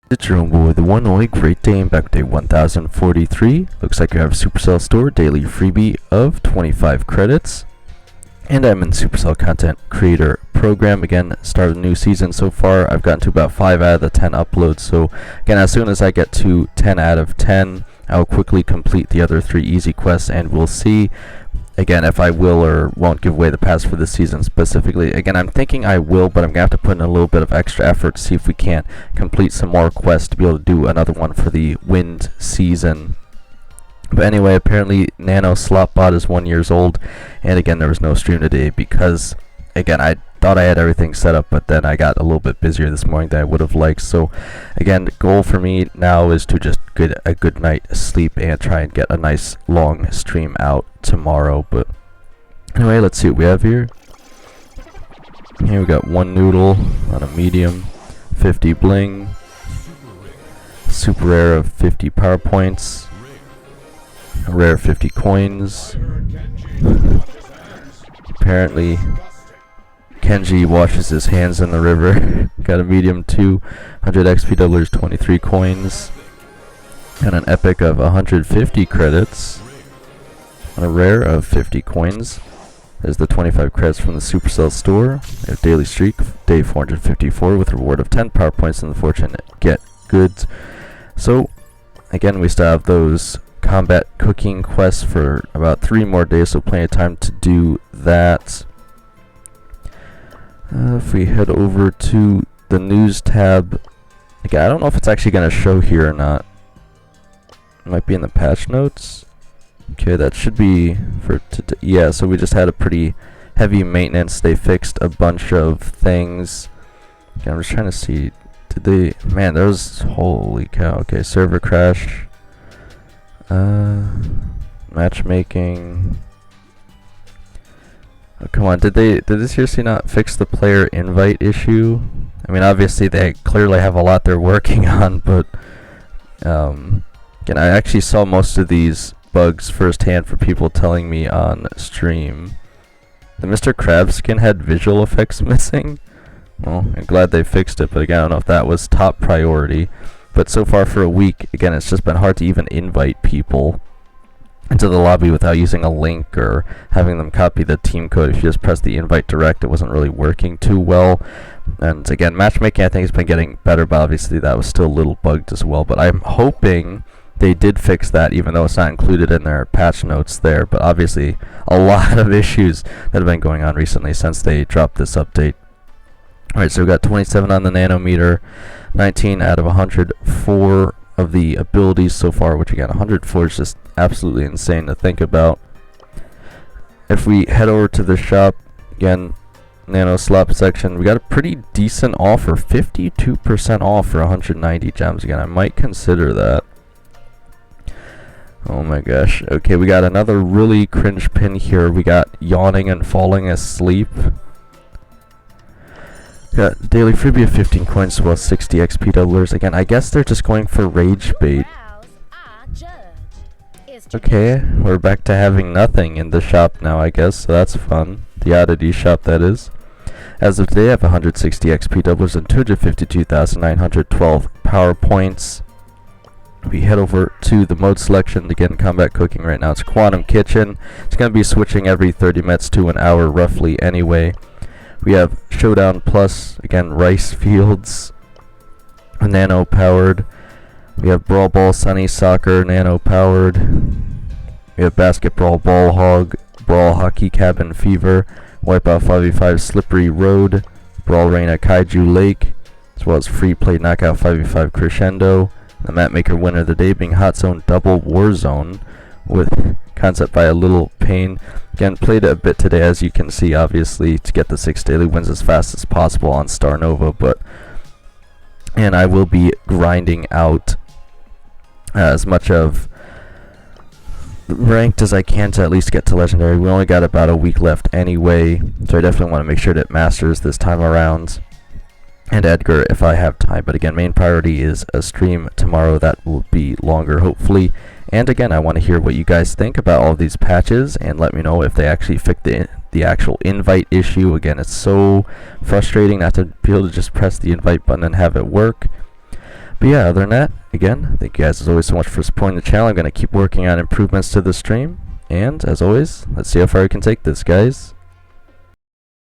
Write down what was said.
It's your own boy, the one only Great Dane, back with day 1043. Looks like you have a Supercell store daily freebie of 25 credits. And I'm in Supercell Content Creator Program. Again, start of the new season so far. I've gotten to about 5 out of the 10 uploads. So again, as soon as I get to 10 out of 10, I'll quickly complete the other 3 easy quests, and we'll see again if I will or won't give away the pass for this season specifically. Again, I'm thinking I will, but I'm gonna have to put in a little bit of extra effort to see if we can't complete some more quests to be able to do another one for the wind season. But anyway, apparently Nano Slotbot is 1 year old, and again, there was no stream today because, again, I thought I had everything set up, but then I got a little bit busier this morning than I would have liked. So again, the goal for me now is to just get a good night's sleep and try and get a nice long stream out tomorrow. But anyway, let's see what we have here. Here we got 1 noodle on a medium, 50 bling, super rare of 50 power points, a rare 50 coins. Apparently Kenji washes his hands in the river. Got a medium 200 XP doublers, 23 coins, and an epic of 150 credits, and a rare of 50 coins. There's the 25 credits from the Supercell store. We have daily streak, day 454, with a reward of 10 power points and the fortune get goods. So again, we still have those combat cooking quests for about 3 more days, so plenty of time to do that. If we head over to the news tab, again, I don't know if it's actually going to show here or not. It might be in the patch notes. Okay, that should be for today. Yeah, so we just had a pretty heavy maintenance. They fixed a bunch of things. Okay, I'm just trying to see. Did they? Man, there was, holy cow. Okay, server crash. Matchmaking. Oh, come on, did this seriously not fix the player invite issue? I mean, obviously they clearly have a lot they're working on, but again, I actually saw most of these bugs firsthand for people telling me on stream. The Mr. Krabs skin had visual effects missing. Well, I'm glad they fixed it, but again, I don't know if that was top priority. But so far for a week, again, it's just been hard to even invite people into the lobby without using a link or having them copy the team code. If you just press the invite direct, it wasn't really working too well. And again, matchmaking I think has been getting better, but obviously that was still a little bugged as well. But I'm hoping they did fix that, even though it's not included in their patch notes there. But obviously a lot of issues that have been going on recently since they dropped this update. Alright, so we got 27 on the nanometer, 19 out of 104 of the abilities so far, which again, 104 is just absolutely insane to think about. If we head over to the shop, again, Nano Slop section, we got a pretty decent offer, 52% off for 190 gems. Again, I might consider that. Oh my gosh. Okay, we got another really cringe pin here. We got yawning and falling asleep. Got daily freebie of 15 coins, well 60 XP doublers. Again, I guess they're just going for rage bait. Okay, we're back to having nothing in the shop now, I guess, so that's fun. The oddity shop, that is. As of today, I have 160 XP doublers and 252,912 power points. We head over to the mode selection. Again, combat cooking right now. It's Quantum Kitchen. It's going to be switching every 30 minutes to an hour roughly anyway. We have Showdown Plus, again, rice fields, nano powered. We have Brawl Ball Sunny Soccer, nano powered. We have Basketball Ball Hog, Brawl Hockey Cabin Fever, Wipeout 5v5 Slippery Road, Brawl Arena Kaiju Lake, as well as Free Play Knockout 5v5 Crescendo. The map maker winner of the day being Hot Zone Double Warzone, with concept by a Little Pain. Again, played a bit today, as you can see, obviously, to get the 6 daily wins as fast as possible on Starr Nova, and I will be grinding out as much of ranked as I can to at least get to legendary. We only got about a week left anyway, so I definitely want to make sure to hit masters this time around, and Edgar if I have time. But again, main priority is a stream tomorrow that will be longer, hopefully. And again, I want to hear what you guys think about all of these patches, and let me know if they actually fix the actual invite issue. Again, it's so frustrating not to be able to just press the invite button and have it work. But yeah, other than that, again, thank you guys as always so much for supporting the channel. I'm going to keep working on improvements to the stream. And as always, let's see how far we can take this, guys.